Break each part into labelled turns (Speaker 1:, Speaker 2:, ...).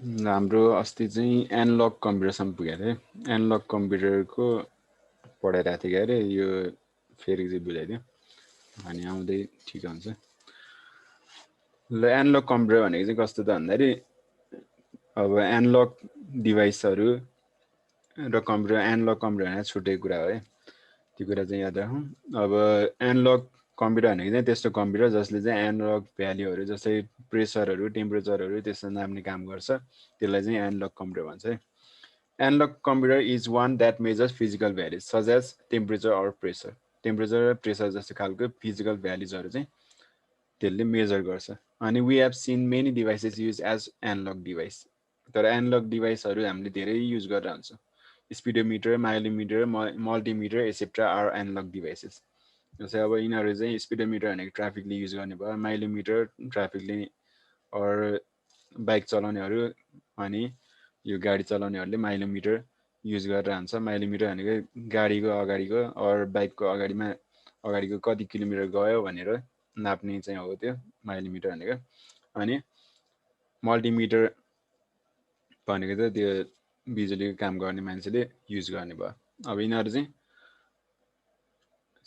Speaker 1: हाम्रो अस्ति चाहिँ एनालग कम्प्युटरसम्म पुगेको थिएँ। एनालग कम्प्युटरको पढाइरहेको थिएँ अरे यो फेरि चाहिँ बुझाइदियो अनि आउँदै ठिक हुन्छ। ल एनालग कम्प्युटर भनेको चाहिँ कस्तो त भन्दाखेरि अब एनालग डिभाइसहरू र कम्प्युटर एनालग कम्प्युटर भनेर छुट्टै कुरा हो है। त्यो कुरा चाहिँ याद राखौँ। अब एनालग कम्प्युटर भनेको चाहिँ त्यस्तो कम्प्युटर जसले चाहिँ एनालग भ्याल्युहरू जस्तै प्रेसरहरू टेम्परेचरहरू त्यस्तो नाप्ने काम गर्छ, त्यसलाई चाहिँ एनालग कम्प्युटर भन्छ है। Analog computer is one that measures physical values such as temperature or pressure. Temperature र प्रेसर जस्तो खालको फिजिकल भ्याल्युजहरू चाहिँ त्यसले मेजर गर्छ। अनि we have seen many devices use as analog device. तर एनालग डिभाइसहरू हामीले धेरै युज गरेर हुन्छ। Speedometer, milometer, multimeter etcetera are analog devices. जस्तै अब यिनीहरू चाहिँ स्पिडोमिटर भनेको ट्राफिकले युज गर्ने भयो, माइलोमिटर ट्राफिकले अर बाइक चलाउनेहरू अनि यो गाडी चलाउनेहरूले माइलोमिटर युज गरेर हुन्छ। माइलोमिटर भनेको गाडीको अगाडिको अर बाइकको अगाडिको कति किलोमिटर गयो भनेर नाप्ने चाहिँ हो त्यो माइलोमिटर भनेको। अनि मल्टिमिटर भनेको त त्यो बिजुलीको काम गर्ने मान्छेले युज गर्ने भयो। अब यिनीहरू चाहिँ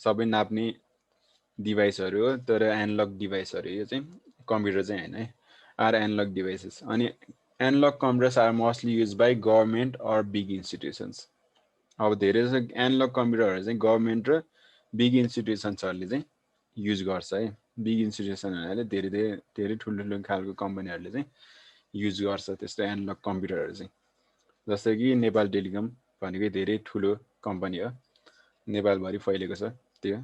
Speaker 1: सबै नाप्ने डिभाइसहरू हो, तर एनालग डिभाइसहरू यो चाहिँ कम्प्युटर चाहिँ होइन है, आर एनालग डिभाइसेस। अनि analog computers are mostly use by government or big institutions. अब धेरै जस्तो एनालग कम्प्युटरहरू चाहिँ गभर्मेन्ट र बिग इन्स्टिट्युसन्सहरूले चाहिँ युज गर्छ है। बिग इन्स्टिट्युसन भन्नाले धेरै धेरै धेरै ठुल्ठुलो खालको कम्पनीहरूले चाहिँ युज गर्छ त्यस्तो एनालग कम्प्युटरहरू चाहिँ। जस्तै कि नेपाल टेलिकम भनेको धेरै ठुलो कम्पनी हो, नेपालभरि फैलेको छ, त्यो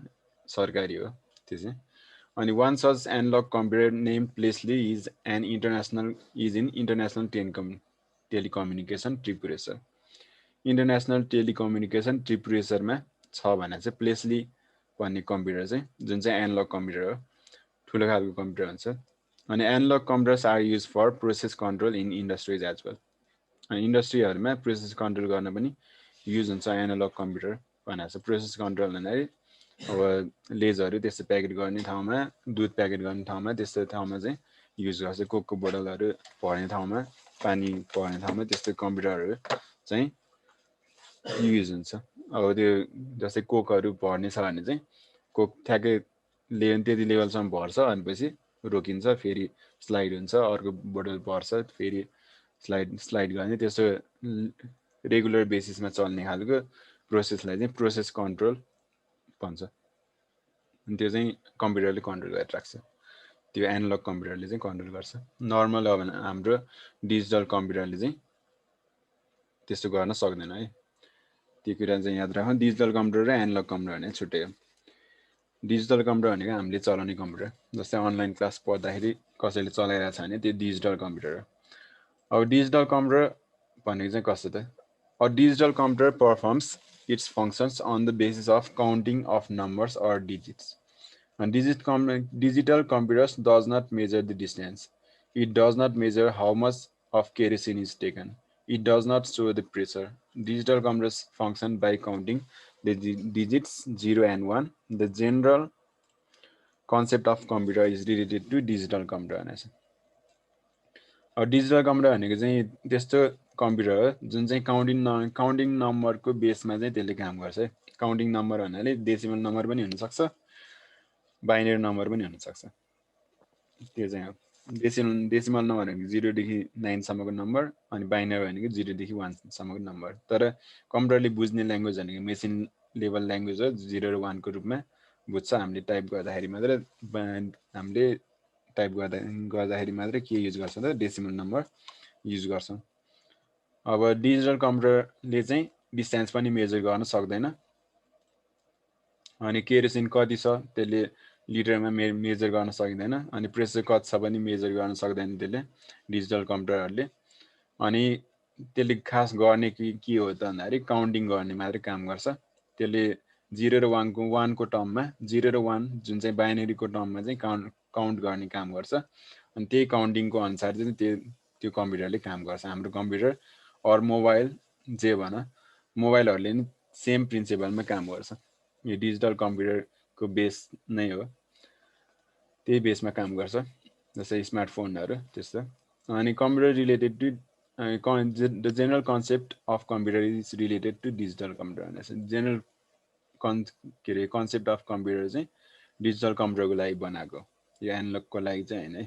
Speaker 1: सरकारी हो त्यो चाहिँ। अनि one such analog computer name precisely is in international telecommunication Tripureshwar. International telecommunication ट्रिपुरेसरमा छ भने चाहिँ प्लेसली भन्ने कम्प्युटर चाहिँ जुन चाहिँ एनालग कम्प्युटर हो, ठुलो खालको कम्प्युटर हुन्छ। अनि analog computers are use for process control in industries as well. अनि इन्डस्ट्रीहरूमा प्रोसेस कन्ट्रोल गर्न पनि युज हुन्छ एनालग कम्प्युटर भनेको छ। प्रोसेस कन्ट्रोल भन्दाखेरि अब लेजहरू त्यस्तो प्याकेट गर्ने ठाउँमा, दुध प्याकेट गर्ने ठाउँमा, त्यस्तो ठाउँमा चाहिँ युज गर्छ। कोकको बोतलहरू भर्ने ठाउँमा, पानी भर्ने ठाउँमा त्यस्तो कम्प्युटरहरू चाहिँ युज हुन्छ। अब त्यो जस्तै कोकहरू भर्ने छ भने चाहिँ कोक ठ्याक्कै त्यति लेभलसम्म भर्छ, अनिपछि रोकिन्छ, फेरि स्लाइड हुन्छ, अर्को बोतल भर्छ, फेरि स्लाइड गर्ने, त्यस्तो रेगुलर बेसिसमा चल्ने खालको प्रोसेसलाई चाहिँ प्रोसेस कन्ट्रोल भन्छ। अनि त्यो चाहिँ कम्प्युटरले कन्ट्रोल गरेर राख्छ, त्यो एनालग कम्प्युटरले चाहिँ कन्ट्रोल गर्छ। नर्मल हो भने हाम्रो डिजिटल कम्प्युटरले चाहिँ त्यस्तो गर्न सक्दैन है। त्यो कुरा चाहिँ याद राखौँ। डिजिटल कम्प्युटर र एनालग कम्प्युटर भने छुट्टै हो। डिजिटल कम्प्युटर भनेको हामीले चलाउने कम्प्युटर, जस्तै अनलाइन क्लास पढ्दाखेरि कसैले चलाइरहेको छ भने त्यो डिजिटल कम्प्युटर हो। अब डिजिटल कम्प्युटर भनेको चाहिँ कस्तो त? A digital computer performs its functions on the basis of counting of numbers or digits. Digital computers does not measure the distance. It does not measure how much of kerosene is taken. It does not show the pressure. Digital computers function by counting the digits 0 and 1. The general concept of computer is related to digital computer भनेको छ। अब digital computer भनेको चाहिँ त्यस्तो computer हो जुन चाहिँ counting नम्बरको बेसमा चाहिँ त्यसले काम गर्छ है। काउन्टिङ नम्बर भन्नाले डेसिमल नम्बर पनि हुनसक्छ, बाइनरी नम्बर पनि हुनसक्छ। त्यो चाहिँ हो डेसिमल नम्बर भनेको 0 देखि 9 सम्मको नम्बर, अनि बाइनरी भनेको 0 देखि 1 सम्मको नम्बर। तर कम्प्युटरले बुझ्ने ल्याङ्ग्वेज भनेको मेसिन लेभल ल्याङ्ग्वेज हो, 0 र 1 को रूपमा बुझ्छ। हामीले टाइप गर्दाखेरि मात्रै के युज गर्छ त डेसिमल नम्बर युज गर्छौँ। अब डिजिटल कम्प्युटरले चाहिँ डिस्टेन्स पनि मेजर गर्न सक्दैन, अनि केरोसिन कति छ त्यसले लिटरमा मेजर गर्न सकिँदैन, अनि प्रेसर कति छ पनि मेजर गर्न सक्दैन त्यसले डिजिटल कम्प्युटरहरूले। अनि त्यसले खास गर्ने के हो त भन्दाखेरि काउन्टिङ गर्ने मात्रै काम गर्छ। त्यसले 0 र 1 को टर्ममा 0 र 1 जुन चाहिँ बाइनरीको टर्ममा चाहिँ काउन्ट गर्ने काम गर्छ। अनि त्यही काउन्टिङको अनुसार चाहिँ त्यो कम्प्युटरले काम गर्छ। हाम्रो कम्प्युटर अर मोबाइल जे भन, मोबाइलहरूले नि सेम प्रिन्सिपलमा काम गर्छ। यो डिजिटल कम्प्युटरको बेस नै हो, त्यही बेसमा काम गर्छ, जस्तै स्मार्टफोनहरू त्यस्तो। अनि computer related to the general concept of computer is related to digital computer. General concept of computer चाहिँ डिजिटल कम्प्युटरको लागि बनाएको, यो एनालगको लागि चाहिँ हैन है।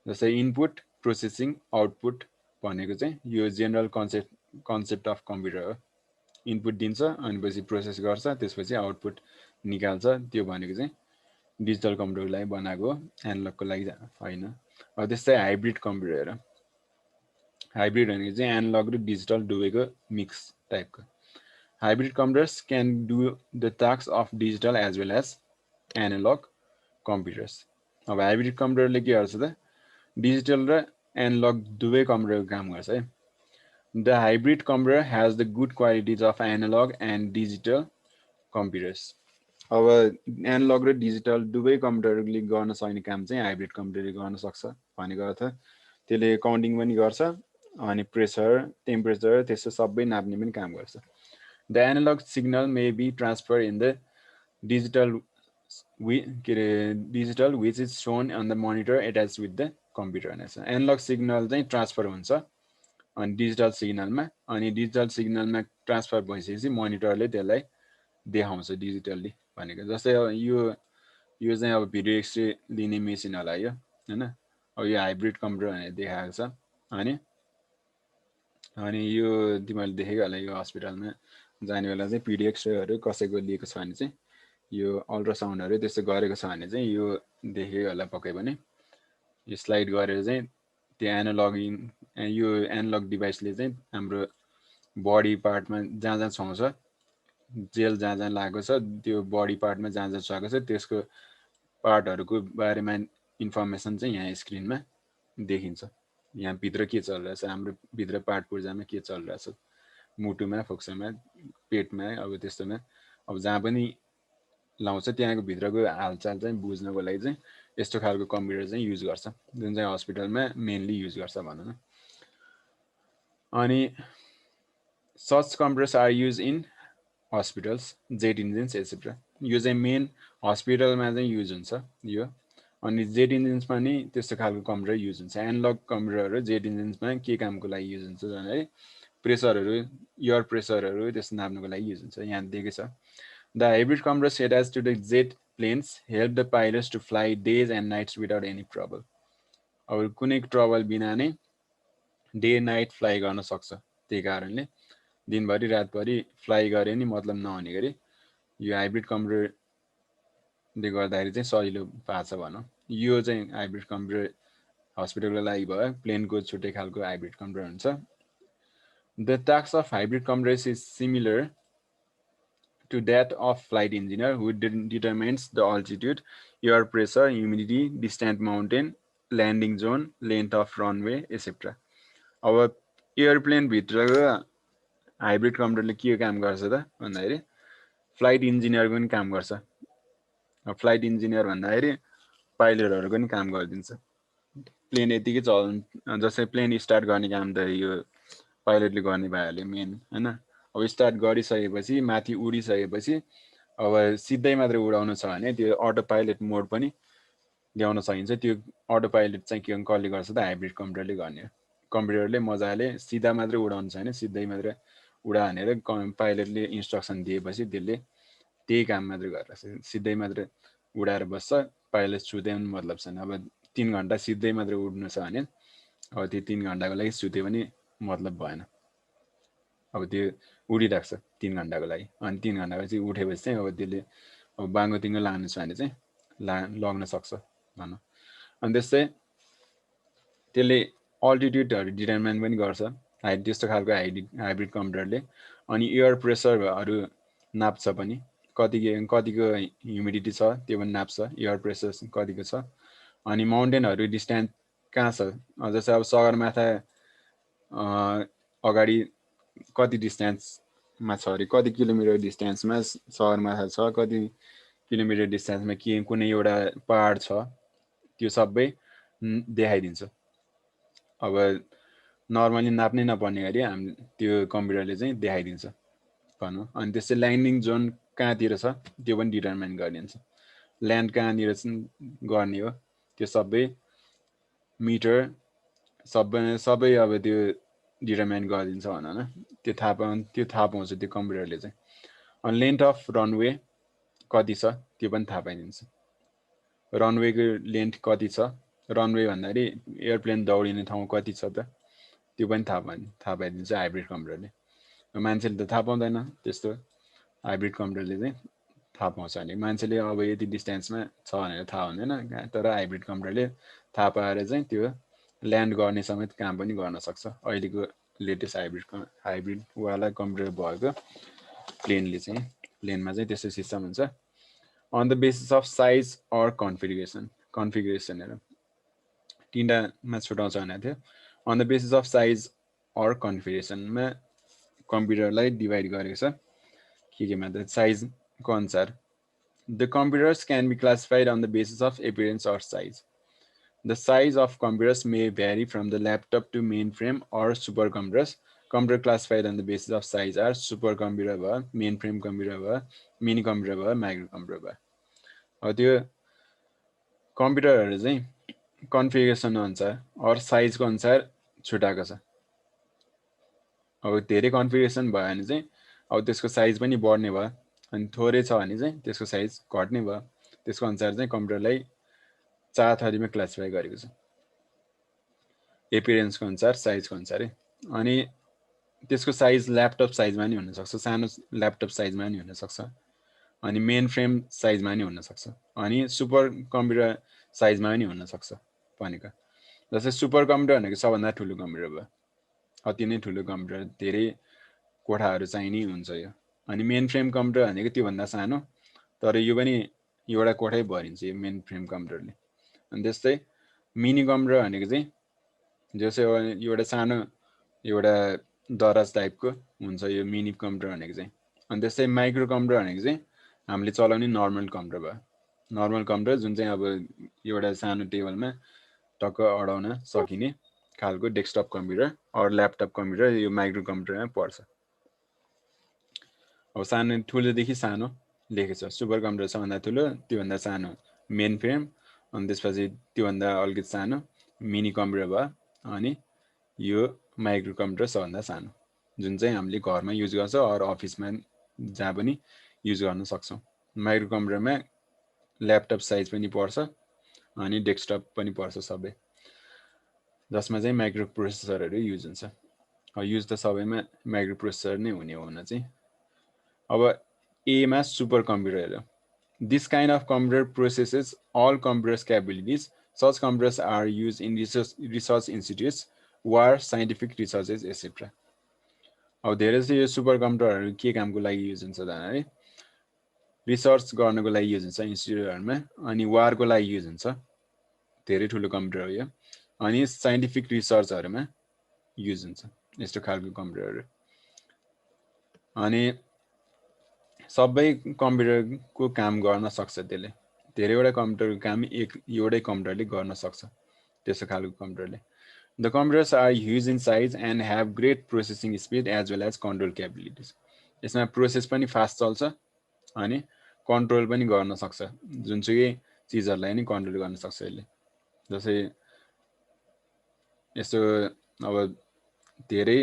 Speaker 1: जस्तै इनपुट प्रोसेसिङ आउटपुट भनेको चाहिँ यो जेनरल कन्सेप्ट अफ कम्प्युटर हो। इनपुट दिन्छ अनि पछि प्रोसेस गर्छ, त्यसपछि आउटपुट निकाल्छ, त्यो भनेको चाहिँ डिजिटल कम्प्युटरको लागि बनाएको हो, एनालगको लागि होइन। अब त्यस्तै हाइब्रिड कम्प्युटर हेर, हाइब्रिड भनेको चाहिँ एनालग र डिजिटल दुवैको मिक्स टाइपको। Hybrid computers can do the task of digital as well as analog computers. अब हाइब्रिड कम्प्युटरले के गर्छ त, डिजिटल र एनालग दुवै कम्प्युटरको काम गर्छ है। The hybrid computer has the good qualities of analogue and digital computers. अब एनालग र डिजिटल दुवै कम्प्युटरले गर्न सक्ने काम चाहिँ हाइब्रिड कम्प्युटरले गर्न सक्छ भनेको अर्थ। त्यसले काउन्टिङ पनि गर्छ अनि प्रेसर टेम्परेचर त्यस्तो सबै नाप्ने पनि काम गर्छ। The analog signal may be transfer in the digital digital which is shown on the monitor attach with the computer भनेको छ। एनालग सिग्नल चाहिँ ट्रान्सफर हुन्छ अनि डिजिटल सिग्नलमा, अनि डिजिटल सिग्नलमा ट्रान्सफर भइसकेपछि मोनिटरले त्यसलाई देखाउँछ डिजिटल्ली भनेको। जस्तै अब यो चाहिँ अब भिडियो एक्सरे लिने मेसिन होला यो होइन। अब यो हाइब्रिड कम्प्युटर भनेर देखाएको छ। अनि यो तिमीहरूले देखेको होला, यो हस्पिटलमा जाने बेला चाहिँ भिडियो एक्सरेहरू कसैको लिएको छ भने चाहिँ यो अल्ट्रासाउन्डहरू त्यस्तो गरेको छ भने चाहिँ यो देखेको होला पक्कै पनि। यो स्लाइड गरेर चाहिँ त्यो यो एनालग डिभाइसले चाहिँ हाम्रो बडी पार्टमा जहाँ जहाँ छाउँछ, जेल जहाँ जहाँ लागेको छ त्यो बडी पार्टमा जहाँ जहाँ छाएको छ त्यसको पार्टहरूको बारेमा इन्फर्मेसन चाहिँ यहाँ स्क्रिनमा देखिन्छ। यहाँ भित्र के चलिरहेछ, हाम्रो भित्र पार्ट पूर्जामा के चलिरहेछ, मुटुमा फोक्सोमा पेटमा अब त्यस्तोमा अब जहाँ पनि लाउँछ त्यहाँको भित्रको हालचाल चाहिँ बुझ्नको लागि चाहिँ यस्तो खालको कम्प्युटर चाहिँ युज गर्छ, जुन चाहिँ हस्पिटलमा मेनली युज गर्छ भनौँ न। अनि such computers are use in hospitals, jet engines etcetera. यो चाहिँ मेन हस्पिटलमा चाहिँ युज हुन्छ यो। अनि जेट इन्जिन्समा नि त्यस्तो खालको कम्प्युटर युज हुन्छ। एनालग कम्प्युटरहरू जेट इन्जिन्समा के कामको लागि युज हुन्छ भने प्रेसरहरू, एयर प्रेसरहरू त्यस्तो नाप्नुको लागि युज हुन्छ। यहाँ दिएको छ, the hybrid computers attach to the jet planes help the pilots to fly days and nights without any trouble. अब कुनै ट्रबल बिना नै डे नाइट फ्लाइ गर्न सक्छ। त्यही कारणले दिनभरि रातभरि फ्लाइ गरे नि मतलब नहुने गरी यो हाइब्रिड कम्प्युटरले गर्दाखेरि चाहिँ सजिलो पाएको छ भनौँ। यो चाहिँ हाइब्रिड कम्प्युटर हस्पिटलको लागि भयो, प्लेनको छुट्टै खालको हाइब्रिड कम्प्युटर हुन्छ। The task of hybrid computers is similar to that of flight engineer who determines the altitude, air pressure, humidity, distant mountain, landing zone, length of runway, etc. अब airplane भित्रको hybrid कम्प्युटरले के काम गर्छ त भन्दाखेरि flight इन्जिनियरको पनि काम गर्छ। फ्लाइट इन्जिनियर भन्दाखेरि पाइलटहरूको पनि काम गरिदिन्छ। प्लेन यतिकै जस्तै प्लेन स्टार्ट गर्ने काम त यो पाइलटले गर्ने भइहाल्यो मेन होइन। अब स्टार्ट गरिसकेपछि माथि उडिसकेपछि अब सिधै मात्रै उडाउनु छ भने त्यो अटो पाइलट मोड पनि ल्याउन सकिन्छ। त्यो अटो पाइलट चाहिँ कसले गर्छ त, हाइब्रिड कम्प्युटरले गर्ने हो। कम्प्युटरले मजाले सिधा मात्रै उडाउनु छ भने सिधै मात्रै उडा भनेर पाइलटले इन्स्ट्रक्सन दिएपछि त्यसले त्यही काम मात्रै गरेर सिधै मात्रै उडाएर बस्छ, पाइलट सुते पनि मतलब छैन। अब 3 घन्टा सिधै मात्रै उड्नु छ भने अब त्यो 3 घन्टाको लागि सुते पनि मतलब भएन। अब त्यो उडिरहेको छ 3 घन्टाको लागि, अनि 3 घन्टापछि उठेपछि चाहिँ अब त्यसले अब बाङ्गोतिङ्गो लानु छ भने चाहिँ लग्न सक्छ भनौँ। अनि त्यस्तै त्यसले अल्टिट्युडहरू डिटर्माइन पनि गर्छ त्यस्तो खालको हाइब्रिड कम्प्युटरले। अनि एयर प्रेसरहरू नाप्छ पनि, कतिको ह्युमिडिटी छ त्यो पनि नाप्छ, एयर प्रेसर कतिको छ। अनि माउन्टेनहरू डिस्टेन्स कहाँ छ, जस्तै अब सगरमाथा अगाडि कति डिस्टेन्समा छ अरे, कति किलोमिटर डिस्टेन्समा सगरमाथा छ, कति किलोमिटर डिस्टेन्समा कुनै एउटा पहाड छ, त्यो सबै देखाइदिन्छ। अब नर्मली नाप्नै नपर्ने गरी त्यो कम्प्युटरले चाहिँ देखाइदिन्छ भनौँ। अनि त्यस्तै ल्यान्डिङ जोन कहाँतिर छ त्यो पनि डिटर्माइन गरिदिन्छ। ल्यान्ड कहाँनिर गर्ने हो त्यो सबै मिटर सबै अब त्यो डिटर्माइन गरिदिन्छ भनौँ न, त्यो थाहा पाउँछ त्यो कम्प्युटरले चाहिँ। अनि लेन्थ अफ रनवे कति छ त्यो पनि थाहा पाइदिन्छ। रनवेको लेन्थ कति छ, रनवे भन्दाखेरि एयरप्लेन दौडिने ठाउँ कति छ त त्यो पनि थाहा पाइदिन्छ हाइब्रिड कम्प्युटरले। मान्छेले त थाहा पाउँदैन त्यस्तो, हाइब्रिड कम्प्युटरले चाहिँ थाहा पाउँछ। भने मान्छेले अब यति डिस्टेन्समा छ भनेर थाहा हुँदैन, तर हाइब्रिड कम्प्युटरले थाहा पाएर चाहिँ त्यो ल्यान्ड गर्ने समेत काम पनि गर्न सक्छ। अहिलेको लेटेस्ट हाइब्रिडवाला कम्प्युटर भएको प्लेनले चाहिँ, प्लेनमा चाहिँ त्यस्तो सिस्टम हुन्छ। On the basis of size or configuration हेर तिनवटामा छुट्याउँछ भनेको थियो। On the basis of size or कन्फिगरेसनमा कम्प्युटरलाई डिभाइड गरेको छ केमा त साइजको अनुसार। The computers can be classified on the basis of appearance or size. The size of computers may vary from the laptop to main frame or super computers. Computer classified on the basis of size are super computer भयो, main frame computer भयो, mini computer भयो, micro computer भयो। अब त्यो कम्प्युटरहरू चाहिँ configuration अनुसार or साइजको अनुसार छुट्याएको छ। अब धेरै कन्फिगरेसन भयो भने चाहिँ अब त्यसको साइज पनि बढ्ने भयो, अनि थोरै छ भने चाहिँ त्यसको साइज घट्ने भयो। त्यसको अनुसार चाहिँ कम्प्युटरलाई 4 थरीमा क्लासिफाई गरेको छ, एपियरेन्सको अनुसार, साइजको अनुसार। अनि त्यसको साइज ल्यापटप साइजमा नि हुनसक्छ, सानो ल्यापटप साइजमा नि हुनसक्छ, अनि मेन फ्रेम साइजमा नि हुनसक्छ, अनि सुपर कम्प्युटर साइजमा नि हुनसक्छ भनेको। जस्तै सुपर कम्प्युटर भनेको सबभन्दा ठुलो कम्प्युटर भयो, अति नै ठुलो कम्प्युटर, धेरै कोठाहरू चाहिने हुन्छ यो। अनि मेन फ्रेम कम्प्युटर भनेको त्योभन्दा सानो, तर यो पनि एउटा कोठै भरिन्छ यो मेन फ्रेम कम्प्युटरले। अनि त्यस्तै मिनी कम्प्युटर भनेको चाहिँ जस्तै एउटा सानो एउटा दराज टाइपको हुन्छ यो मिनी कम्प्युटर भनेको चाहिँ। अनि त्यस्तै माइक्रो कम्प्युटर भनेको चाहिँ हामीले चलाउने नर्मल कम्प्युटर भयो। नर्मल कम्प्युटर जुन चाहिँ अब एउटा सानो टेबलमा टक्क अडाउन सकिने खालको desktop computer or laptop computer यो माइक्रो कम्प्युटरमा पर्छ। अब सानो ठुलोदेखि सानो लेखेको छ, सुपर कम्प्युटर सबभन्दा ठुलो, त्योभन्दा सानो मेन फ्रेम, अनि त्यसपछि त्योभन्दा अलिकति सानो मिनी कम्प्युटर भयो, अनि यो माइक्रो कम्प्युटर सबभन्दा सानो जुन चाहिँ हामीले घरमा युज गर्छ अरू अफिसमा जहाँ पनि युज गर्न सक्छौँ। माइक्रो कम्प्युटरमा ल्यापटप साइज पनि पर्छ अनि डेस्कटप पनि पर्छ सबै, जसमा चाहिँ माइक्रो प्रोसेसरहरू युज हुन्छ। युज त सबैमा माइक्रो प्रोसेसर नै हुने हो हुन चाहिँ। अब एमा सुपर कम्प्युटर हेर, this kind of computer processes all computers capabilities. Such computers are use in research institutes or scientific researches etcetera. अब धेरै चाहिँ यो सुपर कम्प्युटरहरू के कामको लागि युज हुन्छ भन्दाखेरि रिसर्च गर्नको लागि युज हुन्छ इन्स्टिट्युटहरूमा, अनि वारको लागि युज हुन्छ, धेरै ठुलो कम्प्युटर हो यो, अनि साइन्टिफिक रिसर्चहरूमा युज हुन्छ यस्तो खालको कम्प्युटरहरू। अनि सबै कम्प्युटरको काम गर्न सक्छ त्यसले, धेरैवटा कम्प्युटरको काम एउटै कम्प्युटरले गर्न सक्छ त्यस्तो खालको कम्प्युटरले। The computers are huge in size and have great processing speed as well as control capabilities. यसमा प्रोसेस पनि फास्ट चल्छ अनि कन्ट्रोल पनि गर्न सक्छ, जुनसुकै चिजहरूलाई नि कन्ट्रोल गर्न सक्छ यसले। जस्तै यस्तो अब धेरै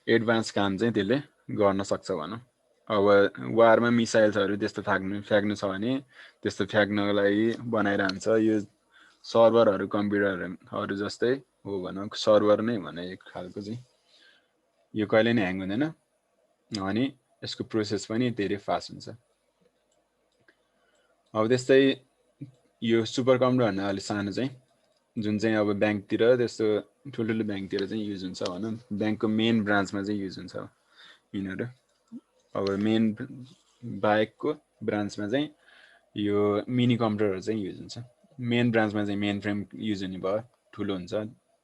Speaker 1: एडभान्स काम चाहिँ त्यसले गर्न सक्छ भनौँ। अब वारमा मिसाइल्सहरू त्यस्तो फ्याक्नु छ भने त्यस्तो फ्याक्नको लागि बनाइरहन्छ यो सर्भरहरू, कम्प्युटरहरू जस्तै हो भनौँ, सर्भर नै भने एक खालको चाहिँ। यो कहिले नै ह्याङ हुँदैन अनि यसको प्रोसेस पनि धेरै फास्ट हुन्छ। अब त्यस्तै यो सुपर कम्प्युटर भन्दा अलिक सानो चाहिँ जुन चाहिँ अब ब्याङ्कतिर त्यस्तो ठुल्ठुलो ब्याङ्कतिर चाहिँ युज हुन्छ भनौँ, ब्याङ्कको मेन ब्रान्चमा चाहिँ युज हुन्छ यिनीहरू। अब मेन बाहेकको ब्रान्चमा चाहिँ यो मिनी कम्प्युटरहरू चाहिँ युज हुन्छ। मेन ब्रान्चमा चाहिँ मेन फ्रेम युज हुने भयो, ठुलो हुन्छ,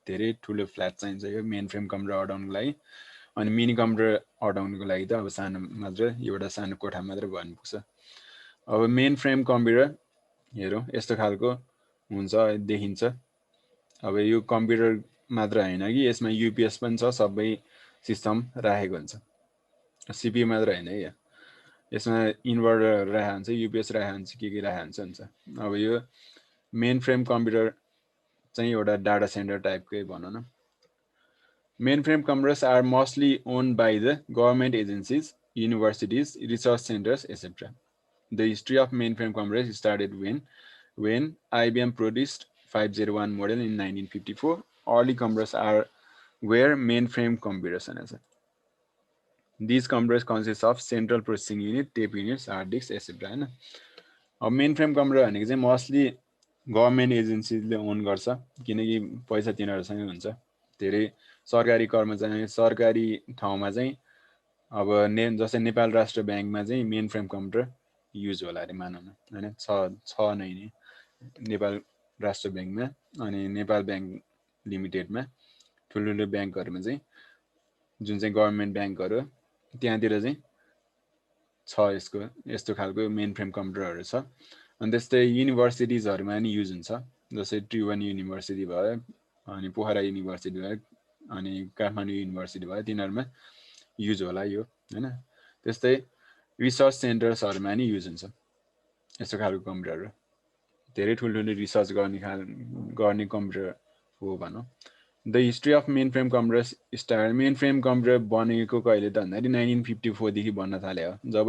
Speaker 1: धेरै ठुलो फ्ल्याट चाहिन्छ यो मेन फ्रेम कम्प्युटर अडाउनको लागि। अनि मिनी कम्प्युटर अडाउनको लागि त अब सानो मात्र एउटा सानो कोठा मात्र भर्नु पुग्छ। अब मेन फ्रेम कम्प्युटर हेरौँ यस्तो खालको हुन्छ, देखिन्छ। अब यो कम्प्युटर मात्र होइन कि यसमा युपिएस पनि छ, सबै सिस्टम राखेको हुन्छ, सिपियु मात्र होइन है। यसमा इन्भर्टर राखेको हुन्छ, युपिएस राखेको हुन्छ, के राखेको हुन्छ। अब यो मेन फ्रेम कम्प्युटर चाहिँ एउटा डाटा सेन्टर टाइपकै भनौँ न, Mainframe computers are mostly owned by the government agencies, universities, research centers, etc. The history of mainframe computers started when IBM produced 501 model in 1954. Early computers were mainframe computers. These computers consist of central processing unit, tape units, hard disks, etc. अब main frame computer भनेको चाहिँ mostly government एजेन्सीले own गर्छ किनकि पैसा तिनीहरूसँगै हुन्छ धेरै सरकारी कर्मचारी सरकारी ठाउँमा चाहिँ अब जस्तै नेपाल राष्ट्र ब्याङ्कमा चाहिँ मेन फ्रेम कम्प्युटर युज होला अरे मानौँ न होइन छ नै नि नेपाल राष्ट्र ब्याङ्कमा अनि नेपाल ब्याङ्क लिमिटेडमा ठुल्ठुलो ब्याङ्कहरूमा चाहिँ जुन चाहिँ गभर्मेन्ट ब्याङ्कहरू त्यहाँतिर चाहिँ छ यसको यस्तो खालको मेन फ्रेम कम्प्युटरहरू छ अनि त्यस्तै युनिभर्सिटिजहरूमा नि युज हुन्छ जस्तै त्रिभुवन युनिभर्सिटी भयो अनि पोखरा युनिभर्सिटी भयो अनि काठमाडौँ युनिभर्सिटी भयो तिनीहरूमा युज होला यो होइन त्यस्तै रिसर्च सेन्टर्सहरूमा नि युज हुन्छ यस्तो खालको कम्प्युटरहरू धेरै ठुल्ठुलो रिसर्च गर्ने कम्प्युटर हो भनौँ the history of main frame computer start main frame computer बनेको कहिले त भन्दाखेरि 1954देखि बन्न थाल्यो जब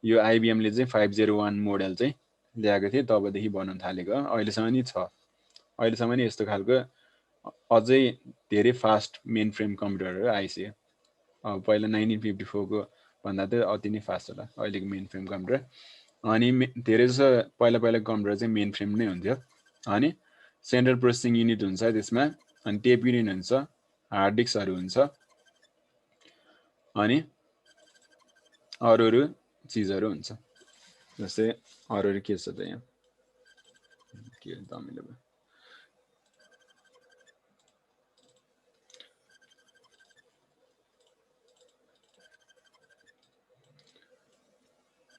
Speaker 1: यो आइबिएमले चाहिँ 501 मोडल चाहिँ ल्याएको थिए तबदेखि बनाउन थालेको अहिलेसम्म नि छ अहिलेसम्म नि यस्तो खालको अझै धेरै फास्ट मेन फ्रेम कम्प्युटरहरू आइसक्यो पहिला 1954को भन्दा त अति नै फास्ट होला अहिलेको मेन फ्रेम कम्प्युटर अनि धेरै जसो पहिला कम्प्युटर चाहिँ मेन फ्रेम नै हुन्थ्यो अनि सेन्ट्रल प्रोसेसिङ युनिट हुन्छ त्यसमा अनि टेप युनिट हुन्छ हार्ड डिस्कहरू हुन्छ अनि अरू चिजहरू हुन्छ जस्तै अरू के छ त यहाँ के तमिलो भयो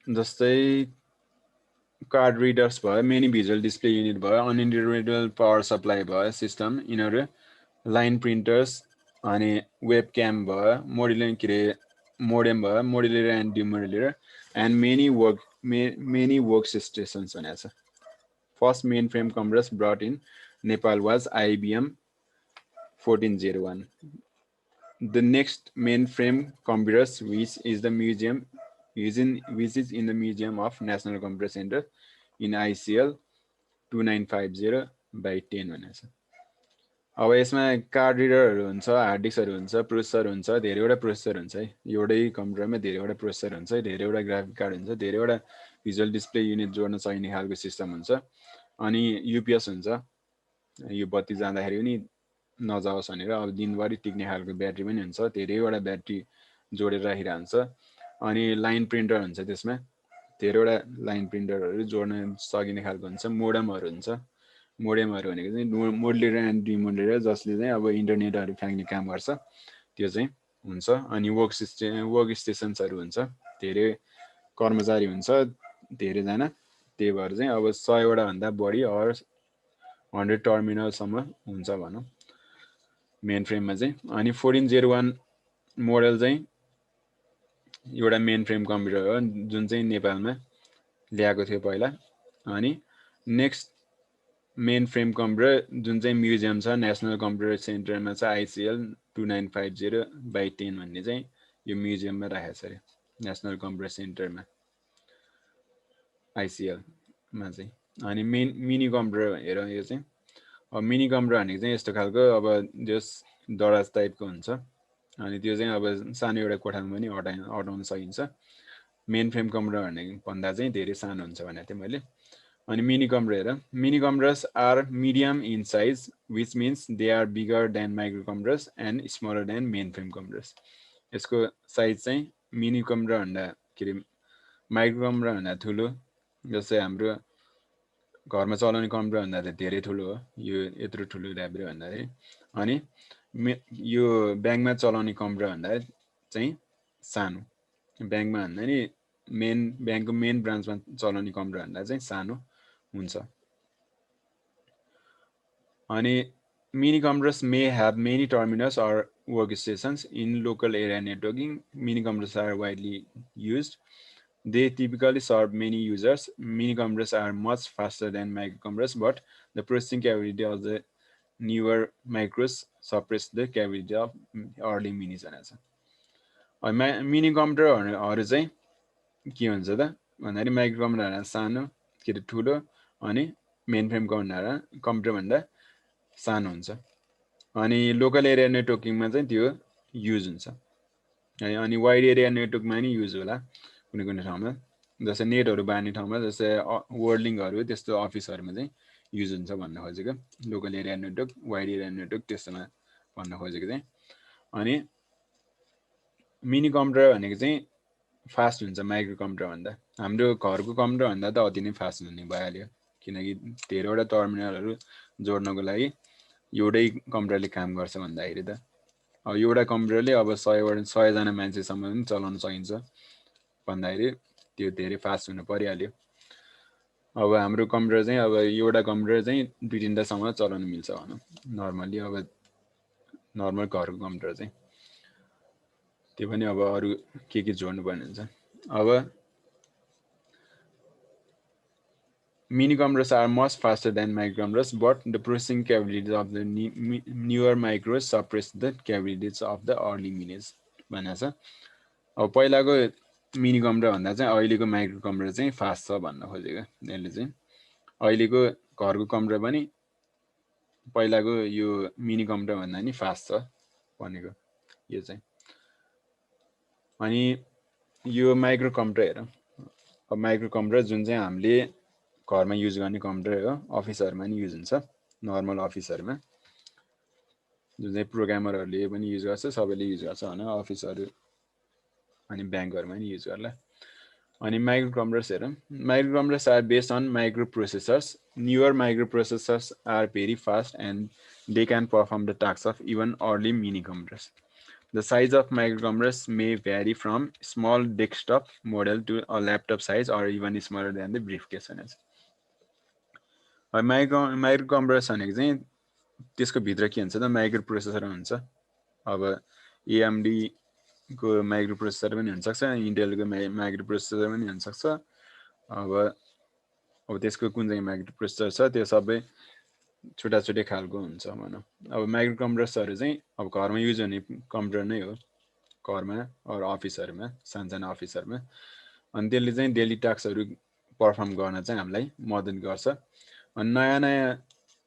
Speaker 1: जस्तै कार्ड रिडर्स भयो मेनी भिजुअल डिस्प्ले युनिट भयो अनइन्टरप्रेटेबल पावर सप्लाई भयो सिस्टम यिनीहरू लाइन प्रिन्टर्स अनि वेब क्याम भयो मोडुलर के अरे मोडेम भयो modular and demodular and many work stations भनेको छ first main frame computers brought in Nepal was IBM 1401 the next main frame computers which is the museum which is in the Museum of National Computer Center in ICL 2950/10 भनेको छ अब यसमा card रिडरहरू हुन्छ hard डिस्कहरू हुन्छ processor हुन्छ धेरैवटा processor हुन्छ है एउटै कम्प्युटरमा धेरैवटा प्रोसेसर हुन्छ धेरैवटा ग्राफिक कार्ड हुन्छ धेरैवटा भिजुअल डिस्प्ले युनिट जोड्न चाहिने खालको सिस्टम हुन्छ अनि युपिएस हुन्छ यो बत्ती जाँदाखेरि पनि नजाओस् भनेर अब दिनभरि टिक्ने खालको ब्याट्री पनि हुन्छ धेरैवटा ब्याट्री जोडेर राखिरहेको हुन्छ अनि लाइन प्रिन्टर हुन्छ त्यसमा धेरैवटा लाइन प्रिन्टरहरू जोड्न सकिने खालको हुन्छ मोडमहरू हुन्छ मोडेमहरू भनेको चाहिँ मोडुलर एन्ड डिमोडुलर जसले चाहिँ अब इन्टरनेटहरू फ्याँक्ने काम गर्छ त्यो चाहिँ हुन्छ अनि वर्क स्टेसन्सहरू हुन्छ धेरै कर्मचारी हुन्छ धेरैजना त्यही भएर चाहिँ अब 100वटा भन्दा बढी अर 100 टर्मिनलसम्म हुन्छ भनौँ मेन फ्रेममा चाहिँ अनि 1401 मोडल चाहिँ एउटा मेन फ्रेम कम्प्युटर हो जुन चाहिँ नेपालमा ल्याएको थियो पहिला अनि नेक्स्ट मेन फ्रेम कम्प्युटर जुन चाहिँ म्युजियम छ नेसनल कम्प्युटर सेन्टरमा छ आइसिएल 2950/10 भन्ने चाहिँ यो म्युजियममा राखेको छ अरे नेसनल कम्प्युटर सेन्टरमा आइसिएलमा चाहिँ अनि मिनी कम्प्युटर हेर यो चाहिँ अब मिनी कम्प्युटर भनेको चाहिँ यस्तो खालको अब जस दराज टाइपको हुन्छ अनि त्यो चाहिँ अब सानो एउटा कोठामा पनि अटाउन सकिन्छ मेन फ्रेम कम्प्युटर भन्दा चाहिँ धेरै सानो हुन्छ भनेको थिएँ मैले अनि मिनी कम्प्युटर हेर minicomputers are medium in size which means they are bigger than microcomputers and smaller than main frame computers यसको साइज चाहिँ मिनी कम्प्युटर भन्दा के अरे माइक्रो कम्प्युटर भन्दा ठुलो जस्तै हाम्रो घरमा चलाउने कम्प्युटर भन्दा त धेरै ठुलो हो यो यत्रो ठुलो ल्याब्रे भन्दाखेरि अनि यो ब्याङ्कमा चलाउने कम्प्युटर भन्दा चाहिँ सानो ब्याङ्कमा भन्दा नि ब्याङ्कको मेन ब्रान्चमा चलाउने कम्प्युटर भन्दा चाहिँ सानो हुन्छ अनि mini computers may have many terminals or workstations in local area networking. Mini computers are widely used. They typically serve many users. Mini computers are much faster than microcomputers, but the processing capability of the newer micros suppress the capability of early minis भनेको छ। Mini कम्प्युटरहरू चाहिँ के हुन्छ त भन्दाखेरि micro computer सानो के अरे ठुलो अनि मेन फ्रेम कम्प्युटर भन्दा सानो हुन्छ। अनि लोकल एरिया नेटवर्किङमा चाहिँ त्यो युज हुन्छ है। अनि वाइड एरिया नेटवर्कमा नि युज होला कुनै कुनै ठाउँमा, जस्तै नेटहरू बार्ने ठाउँमा, जस्तै वर्ल्डिङहरू त्यस्तो अफिसहरूमा चाहिँ युज हुन्छ भन्न खोजेको। Local area network, wide area network त्यस्तोमा भन्न खोजेको चाहिँ। अनि मिनी कम्प्युटर भनेको चाहिँ फास्ट हुन्छ माइक्रो कम्प्युटर भन्दा। हाम्रो घरको कम्प्युटर भन्दा त अति नै फास्ट हुने भइहाल्यो, किनकि धेरैवटा टर्मिनलहरू जोड्नको लागि एउटै कम्प्युटरले काम गर्छ भन्दाखेरि त। अब एउटा कम्प्युटरले अब 100जना मान्छेसम्म पनि चलाउन सकिन्छ भन्दाखेरि त्यो धेरै फास्ट हुनु परिहाल्यो। अब हाम्रो कम्प्युटर चाहिँ अब एउटा कम्प्युटर चाहिँ 2-3टासम्म चलाउन मिल्छ भनौँ नर्मली। अब नर्मल घरको कम्प्युटर चाहिँ त्यो पनि अब अरू के जोड्नु पर्ने हुन्छ। अब mini computers are much faster than micro computers, but the processing capabilities of the newer micros suppress the capabilities of the early minis भनेको छ। अब पहिलाको मिनी कम्प्युटर भन्दा चाहिँ अहिलेको माइक्रो कम्प्युटर चाहिँ फास्ट छ भन्न खोजेको यसले चाहिँ। अहिलेको घरको कम्प्युटर पनि पहिलाको यो मिनी कम्प्युटर भन्दा नि फास्ट छ भनेको यो चाहिँ। अनि यो माइक्रो कम्प्युटर हेरौँ। अब माइक्रो कम्प्युटर जुन चाहिँ हामीले घरमा युज गर्ने कम्प्युटर हो, अफिसहरूमा नि युज हुन्छ, नर्मल अफिसहरूमा जुन चाहिँ प्रोग्रामरहरूले पनि युज गर्छ, सबैले युज गर्छ होइन अफिसहरू अनि ब्याङ्कहरूमा नि युज गर्ला। अनि माइक्रो कम्प्युटर्स हेरौँ। Microcomputers are based on microprocessors. Newer microprocessors are very fast and they can perform the task of even early minicomputers. The size of microcomputers may vary from small desktop model to a laptop size or even smaller than the briefcase भनेको छ। Micro computers भनेको चाहिँ त्यसको भित्र के हुन्छ त micro processor हुन्छ। अब एएमडीको माइक्रो प्रोसेसर पनि हुनसक्छ, इन्टेलको माइक्रो प्रोसेसर पनि हुनसक्छ। अब त्यसको कुन चाहिँ माइक्रो प्रोसेसर छ त्यो सबै छुट्टा छुट्टै खालको हुन्छ भनौँ। अब माइक्रो कम्प्युटर्सहरू चाहिँ अब घरमा युज हुने कम्प्युटर नै हो, घरमा अरू अफिसहरूमा, सानसानो अफिसहरूमा। अनि त्यसले चाहिँ डेली टास्कहरू पर्फर्म गर्न चाहिँ हामीलाई मद्दत गर्छ। अनि नयाँ नयाँ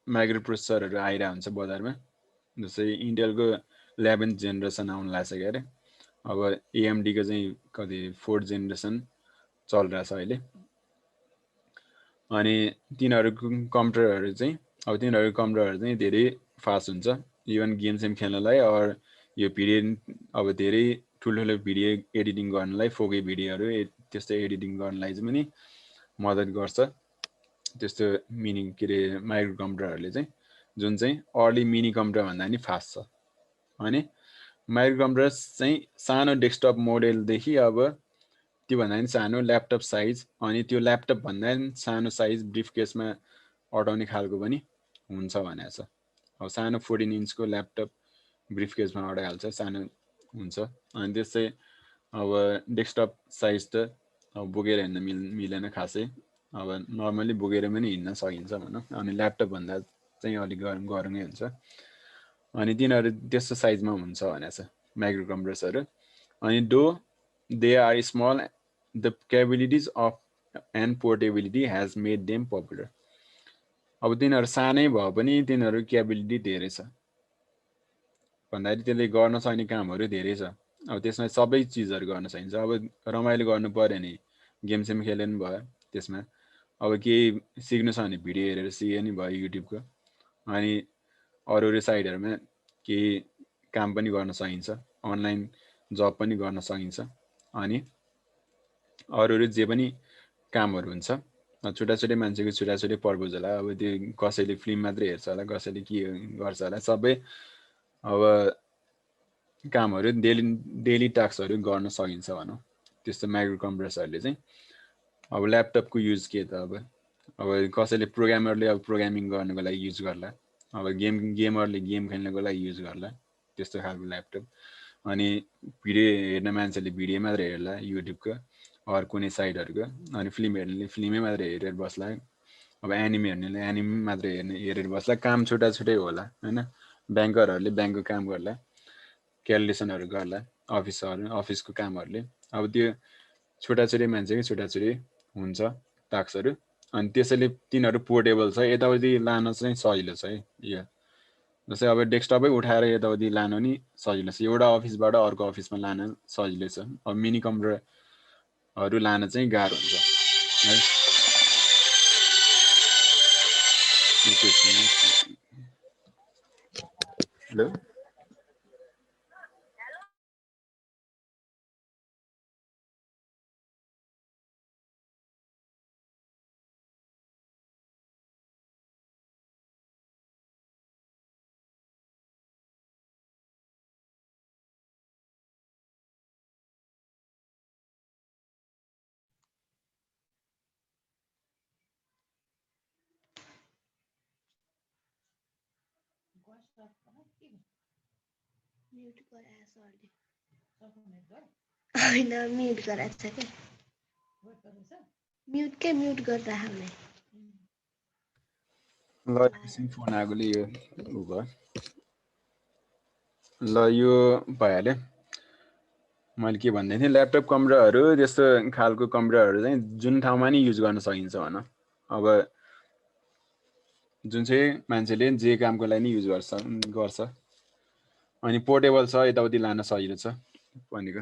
Speaker 1: माइक्रो प्रोसेसरहरू आइरहेको हुन्छ बजारमा, जस्तै इन्टेलको 11th जेनेरेसन आउनु लागिसक्यो अरे। अब एएमडीको चाहिँ कति 4th जेनेरेसन चलिरहेछ अहिले। अनि तिनीहरूको कम्प्युटरहरू चाहिँ धेरै फास्ट हुन्छ, इभन गेम सेम खेल्नलाई। और यो भिडियो अब धेरै ठुल्ठुलो भिडियो एडिटिङ गर्नलाई, 4K भिडियोहरू त्यस्तो एडिटिङ गर्नलाई चाहिँ पनि मद्दत गर्छ त्यस्तो मिनी के अरे माइक्रो कम्प्युटरहरूले चाहिँ, जुन चाहिँ अर्ली मिनी कम्प्युटर भन्दा नि फास्ट छ। अनि माइक्रो कम्प्युटर्स चाहिँ सानो डेस्कटप मोडेलदेखि अब त्योभन्दा पनि सानो ल्यापटप साइज, अनि त्यो ल्यापटप भन्दा पनि सानो साइज ब्रिफकेसमा अटाउने खालको पनि हुन्छ भनेको छ। अब सानो 14 इन्चको ल्यापटप ब्रिफकेसमा अटाइहाल्छ, सानो हुन्छ। अनि त्यस्तै अब डेस्कटप साइज त अब बोकेर हिँड्न मिलेन खासै, अब नर्मली बोकेर पनि हिँड्न सकिन्छ भनौँ। अनि ल्यापटप भन्दा चाहिँ अलिक गह्रै हुन्छ। अनि तिनीहरू त्यस्तो साइजमा हुन्छ भनेको छ माइक्रो कम्प्युटर्सहरू। अनि though they are small, the capabilities of and portability has made them popular. अब तिनीहरू सानै भए पनि तिनीहरू क्यापेबिलिटी धेरै छ भन्दाखेरि त्यसले गर्न सक्ने कामहरू धेरै छ। अब त्यसमा सबै चिजहरू गर्न सकिन्छ। अब रमाइलो गर्नु पऱ्यो भने गेम सेम खेले नि भयो त्यसमा। अब केही सिक्नु छ भने भिडियो हेरेर सिके नि भयो युट्युबको। अनि अरू साइडहरूमा केही काम पनि गर्न सकिन्छ, अनलाइन जब पनि गर्न सकिन्छ। अनि अरू जे पनि कामहरू हुन्छ, छुट्टा छुट्टै मान्छेको छुट्टा छुट्टै पर्पज होला। अब त्यो कसैले फिल्म मात्रै हेर्छ होला, कसैले के गर्छ होला, सबै अब कामहरू डेली टास्कहरू गर्न सकिन्छ भनौँ त्यस्तो माइक्रो कम्प्युटर्सहरूले चाहिँ। अब ल्यापटपको युज के त अब कसैले प्रोग्रामरले अब प्रोग्रामिङ गर्नको लागि युज गर्ला, अब गेमरले गेम खेल्नको लागि युज गर्ला त्यस्तो खालको ल्यापटप। अनि भिडियो हेर्ने मान्छेले भिडियो मात्र हेर्ला युट्युबको अरू कुनै साइटहरूको। अनि फिल्म हेर्नेले फिल्मै मात्र हेरेर बस्ला। अब एनिमे हेर्नेले एनिमे मात्र हेरेर बस्ला। काम छुट्टा छुट्टै होला होइन। ब्याङ्करहरूले ब्याङ्कको काम गर्ला, क्यालकुलेसनहरू गर्ला, अफिसको कामहरूले। अब त्यो छोटाछोटी मान्छेकै छोटाछोटी हुन्छ टास्कहरू, अनि त्यसैले तिनीहरू पोर्टेबल छ, यताउति लान चाहिँ सजिलो छ है। यो जस्तै अब डेस्कटपै उठाएर यताउति लानु नि सजिलो छ, एउटा अफिसबाट अर्को अफिसमा लान सजिलै छ। अब मिनी कम्प्युटरहरू लान चाहिँ गाह्रो हुन्छ है। हेलो
Speaker 2: म्युट गराए सरले होइन म्युट गराएको छ क्या म्युट के म्युट गरेर हाल्ने
Speaker 1: ल एकछिन फोन आएकोले यो उ भयो। ल यो भइहाल्यो। मैले के भन्दै थिएँ, ल्यापटप कम्प्युटरहरू त्यस्तो खालको कम्प्युटरहरू चाहिँ जुन ठाउँमा नि युज गर्न सकिन्छ भन। अब जुन चाहिँ मान्छेले जे कामको लागि नि युज गर्छ, अनि पोर्टेबल छ, यताउति लान सजिलो छ भनेको।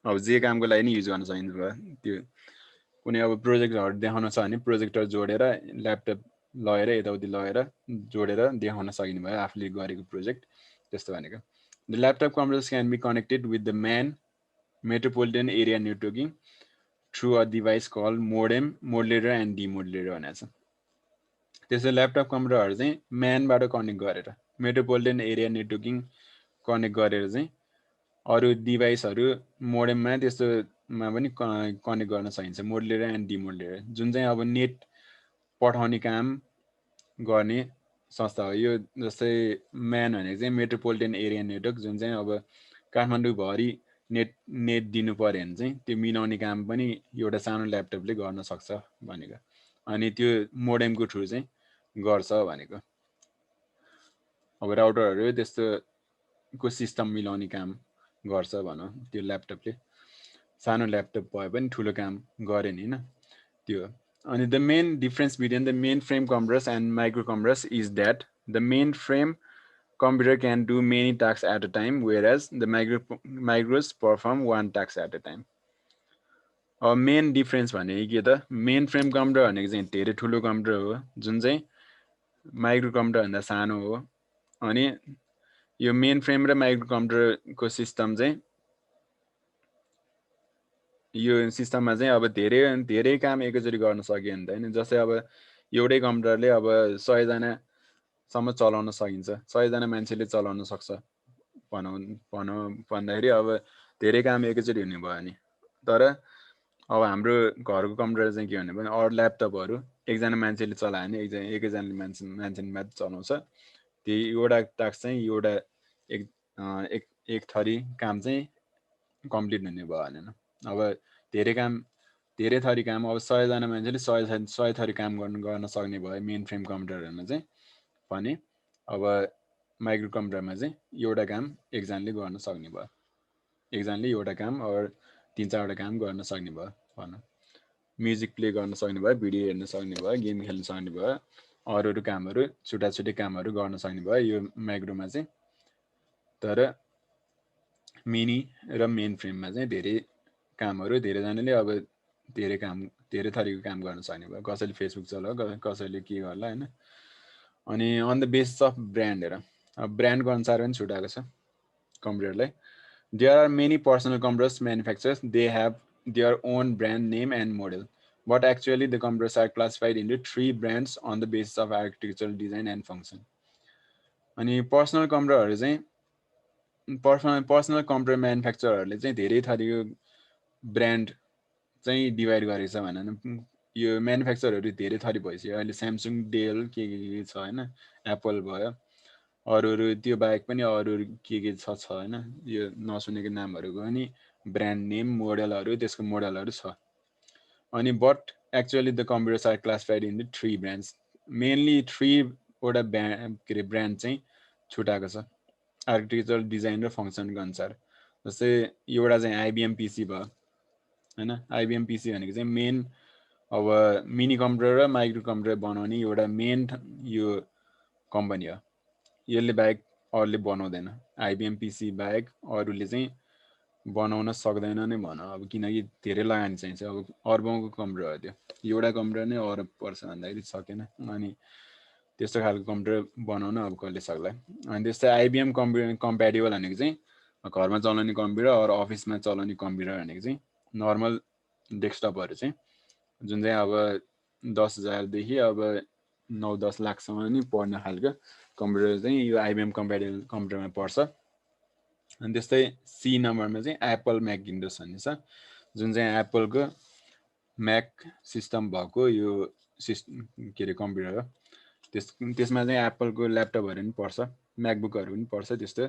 Speaker 1: अब जे कामको लागि नि युज गर्न सकिन्छ भयो। त्यो कुनै अब प्रोजेक्टहरू देखाउन छ भने प्रोजेक्टर जोडेर ल्यापटप लगेर यताउति लगेर जोडेर देखाउन सकिने भयो आफूले गरेको प्रोजेक्ट, त्यस्तो भनेको। The laptop computers can be connected with the metropolitan area networking through a device call modulator and demodulator भनेको छ। त्यसो ल्यापटप कम्प्युटरहरू चाहिँ म्यानबाट कनेक्ट गरेर मेट्रोपोलिटन एरिया नेटवर्किङ कनेक्ट गरेर चाहिँ अरू डिभाइसहरू मोडेममा त्यस्तोमा पनि कनेक्ट गर्न सकिन्छ, मोडुलेटर एन्ड डिमोडुलेटर। जुन चाहिँ अब नेट पठाउने काम गर्ने संस्था हो यो। जस्तै म्यान भनेको चाहिँ मेट्रोपोलिटन एरिया नेटवर्क, जुन चाहिँ अब काठमाडौँभरि नेट दिनु पऱ्यो भने चाहिँ त्यो मिलाउने काम पनि एउटा सानो ल्यापटपले गर्न सक्छ भनेको। अनि त्यो मोडेमको थ्रु चाहिँ गर्छ भनेको। अब राउटरहरू त्यस्तोको सिस्टम मिलाउने काम गर्छ भनौँ त्यो ल्यापटपले। सानो ल्यापटप भए पनि ठुलो काम गऱ्यो नि होइन त्यो। अनि the main difference between the main frame computers and micro computers is that the main frame computer can do many tasks at a time, whereas the micros perform one task at a time. अब main difference भनेको के त, main frame computer भनेको चाहिँ धेरै ठुलो computer हो, जुन चाहिँ माइक्रो कम्प्युटरभन्दा सानो हो। अनि यो मेन फ्रेम र माइक्रो कम्प्युटरको सिस्टम चाहिँ यो सिस्टममा चाहिँ अब धेरै काम एकैचोटि गर्न सकियो नि त होइन। जस्तै अब एउटै कम्प्युटरले अब 100जनासम्म चलाउन सकिन्छ, 100जना मान्छेले चलाउन सक्छ भनौँ भन्दाखेरि अब धेरै काम एकैचोटि हुने भयो नि। तर अब हाम्रो घरको कम्प्युटर चाहिँ के भने अरू ल्यापटपहरू एकजना मान्छेले चलायो भने एकैजनाले मान्छेले मात्र चलाउँछ। त्यही एउटा टास्क चाहिँ एउटा एक थरी काम चाहिँ कम्प्लिट हुने भयो भनेन। अब धेरै थरी काम अब 100जना मान्छेले 100 थरी काम गर्न सक्ने भयो मेन फ्रेम कम्प्युटरहरूमा चाहिँ भने। अब माइक्रो कम्प्युटरमा चाहिँ एउटा काम एकजनाले गर्न सक्ने भयो, एकजनाले एउटा काम अरू 3-4वटा काम गर्न सक्ने भयो भनौँ। म्युजिक प्ले गर्न सक्ने भयो, भिडियो हेर्न सक्ने भयो, गेम खेल्न सक्ने भयो, अरू कामहरू छुट्टा कामहरू गर्न सक्ने भयो यो माइक्रोमा चाहिँ। तर मिनी र मेन फ्रेममा चाहिँ धेरै कामहरू धेरैजनाले अब धेरै थरीको काम गर्न सक्ने भयो। कसैले फेसबुक चलायो, कसैले के गर्ला होइन। अनि on the basis of brand हेर, अब ब्रान्डको अनुसार पनि छुट्याएको छ कम्प्युटरलाई। There are many personal computers manufacturers, they have their own brand name and model, but actually the computers are classified into 3 brands on the basis of architectural design and function. अनि personal कम्प्युटरहरू चाहिँ personal computer म्यानुफ्याक्चररहरूले चाहिँ धेरै थरीको brand चाहिँ divide गरेको छ भनौँ न। यो म्यानुफ्याक्चरहरू धेरै थरी भइसक्यो अहिले, स्यामसङ, डेल के छ होइन, एप्पल भयो, अरू त्यो बाहेक पनि अरू के छ होइन। यो नसुनेको नामहरूको पनि ब्रान्ड नेम मोडलहरू त्यसको मोडलहरू छ। अनि but actually the computers are classified in the 3 brands, mainly 3वटा ब्रान्ड चाहिँ छुटाएको छ आर्किटेक्चरल डिजाइन र फङ्सनको अनुसार। जस्तै एउटा चाहिँ आइबिएम पिसी भयो हैन। आइबिएम पिसी भनेको चाहिँ मेन अब मिनी कम्प्युटर र माइक्रो कम्प्युटर बनाउने एउटा मेन यो कम्पनी हो। यसले बाहेक अरूले बनाउँदैन। आइबिएम पिसी बाहेक अरूले चाहिँ बनाउन सक्दैन नै भन अब, किनकि धेरै लगानी चाहिन्छ। अब अर्बौँको कम्प्युटर हो त्यो, एउटा कम्प्युटर नै अरब पर्छ भन्दाखेरि सकेन। अनि त्यस्तो खालको कम्प्युटर बनाउन अब कसले सक्ला। अनि त्यस्तै आइबिएम कम्प्याटेबल भनेको चाहिँ घरमा चलाउने कम्प्युटर अरू अफिसमा चलाउने कम्प्युटर भनेको चाहिँ नर्मल डेस्कटपहरू चाहिँ जुन चाहिँ अब 10,000 देखि अब 9-10 लाखसम्म नि पर्ने खालको कम्प्युटर चाहिँ यो आइबिएम कम्प्याटेबल कम्प्युटरमा पर्छ। अनि त्यस्तै सी नम्बरमा चाहिँ एप्पल म्याकिन्टोस भन्ने छ, जुन चाहिँ एप्पलको म्याक सिस्टम भएको यो के अरे कम्प्युटर हो। त्यसमा चाहिँ एप्पलको ल्यापटपहरू पनि पर्छ, म्याकबुकहरू पनि पर्छ त्यस्तो।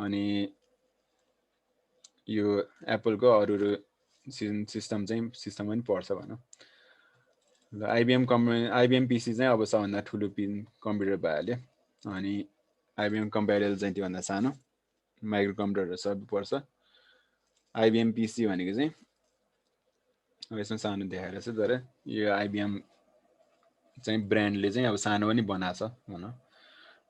Speaker 1: अनि यो एप्पलको अरू सिस्टम पनि पर्छ भनौँ। ल आइबिएम पिसी चाहिँ अब सबभन्दा ठुलो कम्प्युटर भइहाल्यो। अनि आइबिएम कम्प्याटेबल चाहिँ त्योभन्दा सानो, माइक्रो कम्प्युटरहरू सबै पर्छ। आइबिएम पिसी भनेको चाहिँ अब यसमा सानो देखाएर छ, तर यो आइबिएम चाहिँ ब्रान्डले चाहिँ अब सानो पनि बनाएको छ भनौँ।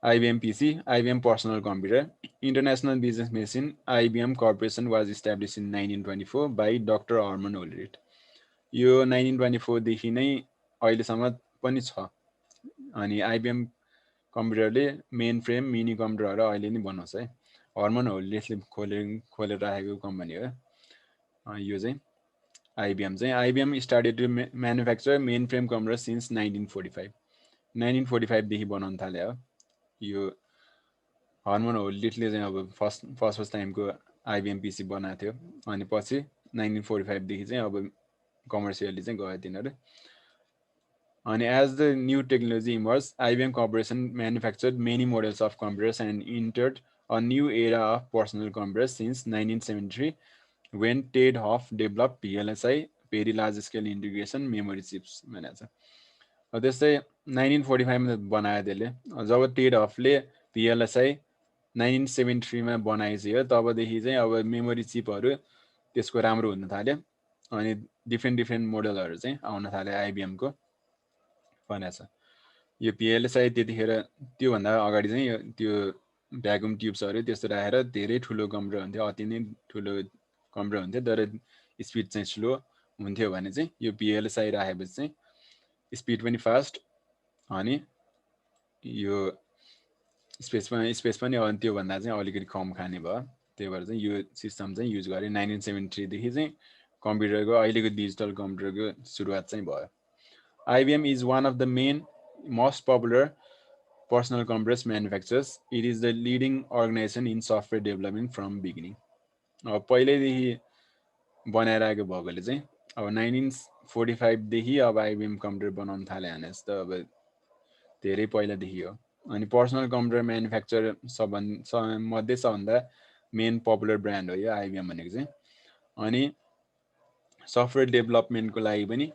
Speaker 1: IBM PC, IBM Personal Computer, International Business Machine, IBM Corporation was established in 1924 by Dr. Armand Olrit. यो 1924 देखि नै अहिलेसम्म पनि छ। अनि आइबिएम कम्प्युटरले मेन फ्रेम मिनी कम्प्युटरहरू अहिले नै बनाउँछ है। हर्मन होल्डिसले खोलेर राखेको कम्पनी हो यो चाहिँ। आइबिएम चाहिँ IBM started to manufacture mainframe computer since 1945। 1945 देखि बनाउन थाले हो। यो हर्मन होल्डिसले चाहिँ अब फर्स्ट टाइमको आइबिएम पिसी बनाएको थियो। अनि पछि 1945 देखि चाहिँ अब कमर्सियली चाहिँ गयो तिनीहरू। अनि as the new technology emerge, IBM corporation manufactured many models of computers and entered a new era of personal computers since 1973 when Ted Hoff developed VLSI, very large scale integration memory chips भनेको छ। त्यस्तै 1945मा बनायो त्यसले। जब Ted हफले VLSI 1973मा बनाएपछि हो, तबदेखि चाहिँ अब मेमोरी चिपहरू त्यसको राम्रो हुन थाल्यो। अनि डिफ्रेन्ट मोडलहरू चाहिँ आउन थाल्यो आइबिएमको भनेको छ। यो VLSI त्यतिखेर त्योभन्दा अगाडि चाहिँ त्यो भ्याकुम ट्युब्सहरू त्यस्तो राखेर धेरै ठुलो कम्प्युटर हुन्थ्यो, अति नै ठुलो कम्प्युटर हुन्थ्यो, तर स्पिड चाहिँ स्लो हुन्थ्यो। भने चाहिँ यो VLSI राखेपछि चाहिँ स्पिड पनि फास्ट, अनि यो स्पेस पनि त्योभन्दा चाहिँ अलिकति कम खाने भयो। त्यही भएर चाहिँ यो सिस्टम चाहिँ युज गरे। 1973 देखि चाहिँ कम्प्युटरको अहिलेको डिजिटल कम्प्युटरको सुरुवात चाहिँ भयो। IBM is one of the main most popular personal computers manufacturers. It is the leading organization in software development from beginning. अब पहिल्यैदेखि बनाएर आएको भएकोले चाहिँ अब 1945 देखि अब आइबिएम कम्प्युटर बनाउन थाले भने जस्तो अब धेरै पहिलादेखि हो। अनि पर्सनल कम्प्युटर म्यानुफ्याक्चर मध्ये सबभन्दा मेन पपुलर ब्रान्ड हो यो आइबिएम भनेको चाहिँ। अनि सफ्टवेयर डेभलपमेन्टको लागि पनि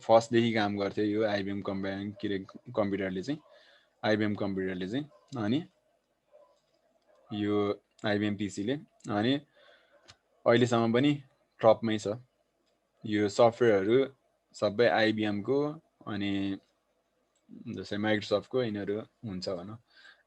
Speaker 1: फर्स्टदेखि काम गर्थ्यो यो आइबिएम कम्प्युटरले चाहिँ, आइबिएम कम्प्युटरले चाहिँ। अनि यो आइबिएम पिसीले अनि अहिलेसम्म पनि टपमै छ। यो सफ्टवेयरहरू सबै आइबिएमको अनि जस्तै माइक्रोसफ्टको यिनीहरू हुन्छ भनौँ।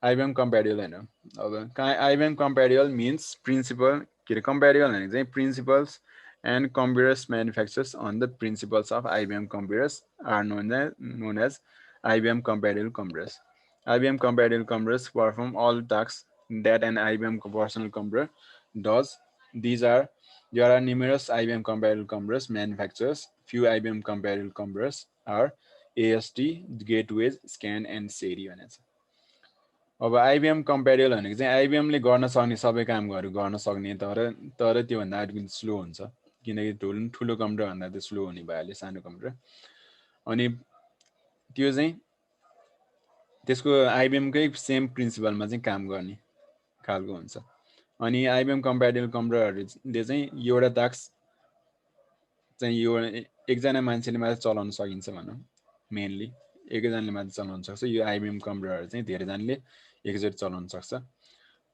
Speaker 1: आइबिएम कम्प्याटेबल होइन। अब आइबिएम कम्प्याटेबल मिन्स प्रिन्सिपल के अरे कम्प्याटेबल भनेको चाहिँ principles and computers manufactures on the principles of IBM computers are known as IBM compatible computers. IBM compatible computers perform all tasks that an IBM personal computer does. There are numerous IBM compatible computers manufacturers. Few IBM compatible computers are AST, Gateways, Scan and SERI भनेको छ। अब IBM compatible भनेको चाहिँ आइबिएमले गर्न सक्ने सबै कामहरू गर्न सक्ने, तर त्योभन्दा अलिकति स्लो हुन्छ, किनकि ठुलो कम्प्युटर भन्दा त स्लो हुने भइहाल्यो सानो कम्प्युटर। अनि त्यो चाहिँ त्यसको आइबिएमकै सेम प्रिन्सिपलमा चाहिँ काम गर्ने खालको हुन्छ। अनि आइबिएम कम्प्याटेबल कम्प्युटरहरूले चाहिँ एउटा टास्क चाहिँ यो एकजना मान्छेले मात्र चलाउन सकिन्छ भनौँ। मेनली एकैजनाले मात्र चलाउन सक्छ। यो आइबिएम कम्प्युटरहरू चाहिँ धेरैजनाले एकचोटि चलाउन सक्छ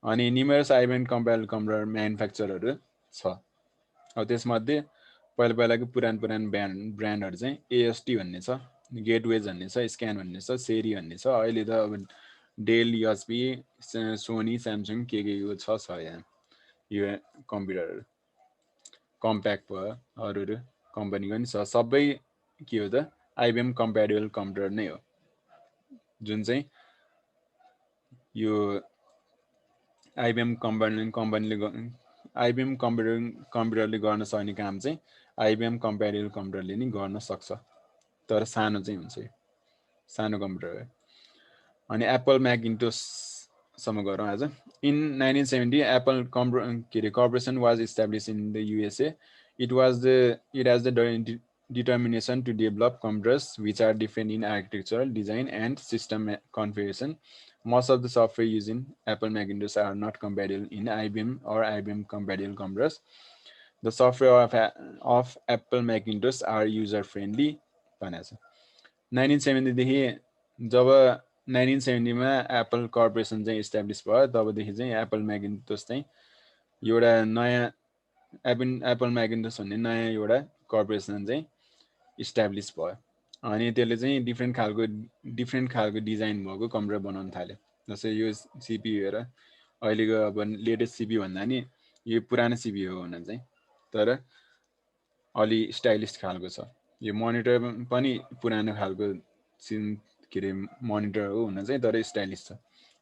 Speaker 1: अनि न्युमरस आइबिएम कम्पाइलर कम्प्युटर म्यानुफ्याक्चरहरू छ अब त्यसमध्ये पहिलाको पुरानो ब्रान्डहरू चाहिँ एएसटी भन्ने छ गेटवेज भन्ने छ स्क्यान भन्ने छ सेरी भन्ने छ अहिले त अब डेल एचपी सोनी स्यामसङ के छ यहाँ यो कम्प्युटरहरू कम्प्याक्ट भयो अरू कम्पनीको नि छ सबै के हो त आइबिएम कम्प्याटेबल कम्प्युटर नै हो जुन चाहिँ यो आइबिएम आइबिएम कम्प्युटरले गर्न सक्ने काम चाहिँ आइबिएम कम्प्याटेबल कम्प्युटरले नि गर्न सक्छ तर सानो चाहिँ हुन्छ सानो कम्प्युटर हो अनि एप्पल म्याकिन्टोससम्म गरौँ आज in 1970 Apple corporation was established in the USA. It has the determination to develop computers which are different in architectural design and system configuration. Most of the software used in Apple Macintosh are not compatible in IBM or IBM compatible computers. The software of Apple Macintosh are user friendly. 1970 देखि जब 1970 मा Apple corporation चाहिँ establish भयो तबदेखि चाहिँ Apple म्याकिन्टोस चाहिँ एउटा नयाँ Apple म्याकिन्टोस भन्ने नयाँ एउटा कर्पोरेसन चाहिँ इस्टाब्लिस भयो अनि त्यसले चाहिँ डिफ्रेन्ट खालको डिजाइन भएको कम्प्युटर बनाउन थाल्यो जस्तै यो सिपियु हेर अहिलेको अब लेटेस्ट सिपियु भन्दा नि यो पुरानो सिपियु हो हुन चाहिँ तर अलि स्टाइलिस खालको छ यो मोनिटर पनि पुरानो खालको के अरे मोनिटर हो हुन चाहिँ तर स्टाइलिस छ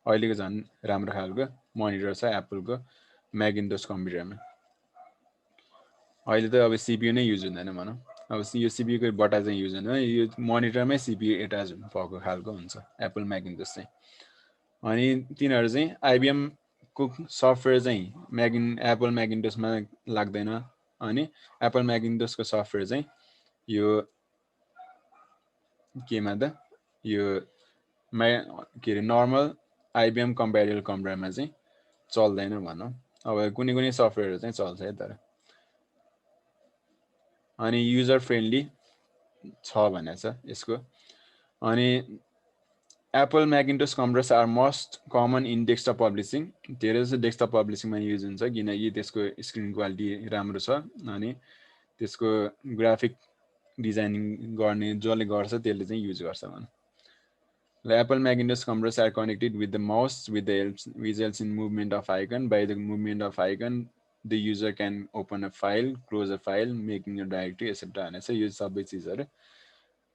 Speaker 1: अहिलेको झन् राम्रो खालको मोनिटर छ एप्पलको म्याकिन्टोस कम्प्युटरमा अहिले त अब सिपियु नै युज हुँदैन भनौँ अब यो सिपियुको बटा चाहिँ युज हुँदैन यो मोनिटरमै सिपियु एटाच भएको खालको हुन्छ एप्पल म्याकिन्टोस चाहिँ अनि तिनीहरू चाहिँ आइबिएमको सफ्टवेयर चाहिँ एप्पल म्याकिन्टोसमा लाग्दैन अनि एप्पल म्याकिन्टोसको सफ्टवेयर चाहिँ यो केमा त यो के अरे नर्मल आइबिएम कम्प्याटेबल कम्प्युटरमा चाहिँ चल्दैन भनौँ अब कुनै सफ्टवेयरहरू चाहिँ चल्छ है तर अनि युजर फ्रेन्डली छ भनेको छ यसको अनि Apple Macintosh computers are most common in desktop publishing धेरै जस्तो डेस्कटप पब्लिसिङमा युज हुन्छ किनकि त्यसको स्क्रिन क्वालिटी राम्रो छ अनि त्यसको ग्राफिक डिजाइनिङ गर्ने जसले गर्छ त्यसले चाहिँ युज गर्छ भनौँ The Apple Macintosh computers are connected with the mouse with the results in movement of icon. By the movement of icon, the user can open a file, close a file, making a directory, etc. भनेछ यो सबै चिजहरू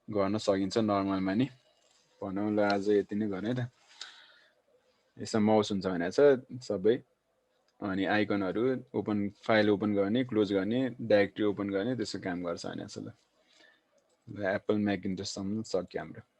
Speaker 1: गर्न सकिन्छ नर्मलमा नि भनौँ ल आज यति नै गर्ने त यसमा माउस हुन्छ भनेछ सबै अनि आइकनहरू फाइल ओपन गर्ने क्लोज गर्ने डाइरेक्टरी ओपन गर्ने त्यसको काम गर्छ भनेछ ल एप्पल म्याकिन्टोससम्म सक्यो हाम्रो